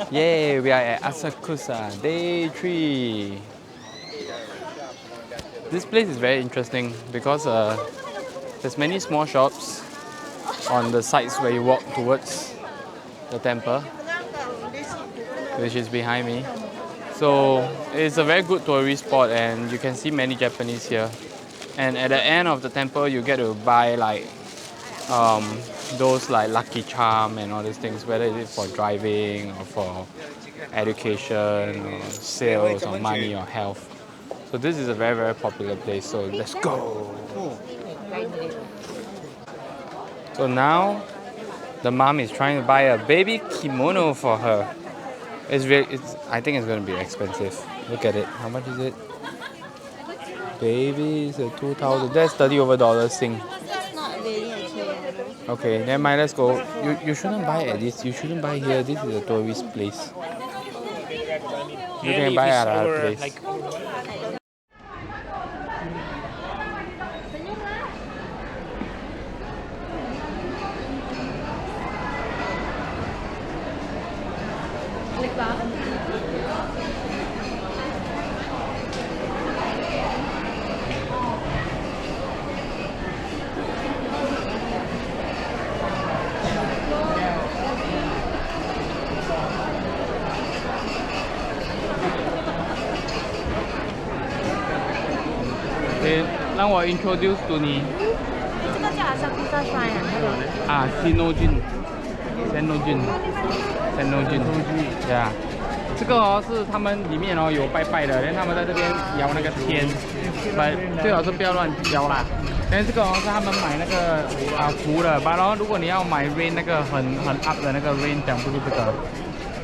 Yay, we are at Asakusa, day 3. This place is very interesting because there's many small shops on the sides where you walk towards the temple, which is behind me. So it's a very good tourist spot and you can see many Japanese here. And at the end of the temple, you get to buy like those like lucky charm and all these things, whether it's for driving or for education or sales or money or health. So this is a very, very popular place. So let's go. So now the mom is trying to buy a baby kimono for her. I think it's going to be expensive. Look at it. How much is it? Baby is a 2,000. That's $30 thing. Okay, never mind. Let's go. You shouldn't buy at this. You shouldn't buy here. This is a tourist place. You can buy at other place. Okay, 让我 introduce to 你。这个叫 Asakusa Shrine 啊，Senojin，对啊。这个哦是他们里面哦有拜拜的，然后他们在这边摇那个签，最好是不要乱摇啦。但这个哦是他们买那个符的，然后如果你要买 rain 那个很 up 的那个 rain 讲不是这个。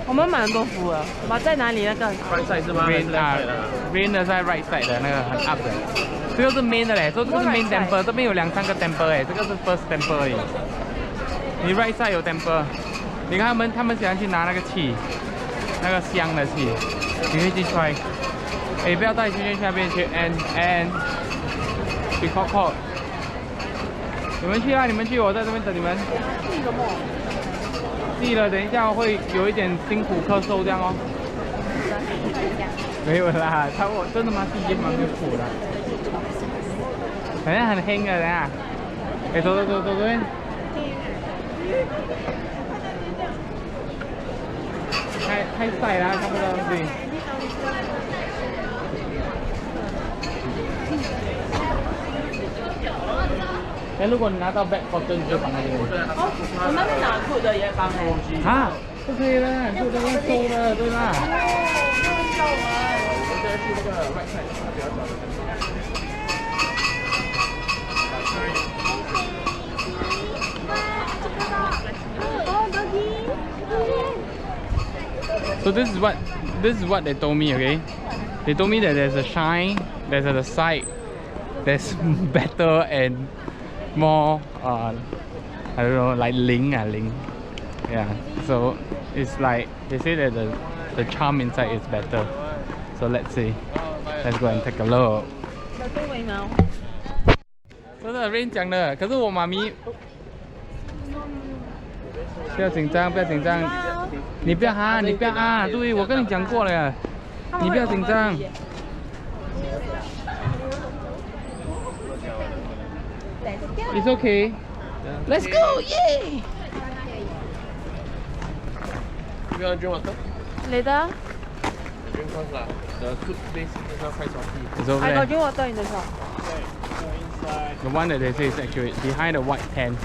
我们买很多符了，在哪里那个 right side 是吗 ？rain 的在 right side 的那个很 up 的，这个是 main 的嘞，这个是 main temple， 这边有2、3个 temple 哎，这个是 first temple 而已。你 right side 有 temple， 你看他们喜欢去拿那个气，那个香的气，你可以去 try。哎，不要带圈圈去那边去 and be cold。你们去啊，你们去，我在这边等你们。记了，等一下会有一点辛苦咳嗽这样哦。没有啦，我真的吗？第一蛮没有苦的，好像很黑的，等下。哎，走这边。太晒了，看不到东西。哎，如果你拿到 back bottle， 你就放在这边。我们是拿酷的也放哎。啊，不可以了，酷的要收的，对吧？So this is what they told me, okay? They told me that there's a shine, there's a side, there's better and more I don't know, like ling. Yeah. So it's like they say that the charm inside is better. So let's see. Let's go and take a look. 真的 Rain 讲的，可是我妈咪不要紧张，不要紧张，你不要啊，对，我跟你讲过了，你不要紧张。It's okay. Let's go! Yay! You want to drink water? Later. Drink first lah. The food place is not quite salty. It's over I there. got drink water in the shop. Okay, so inside. The one that they say is accurate, behind the white tent.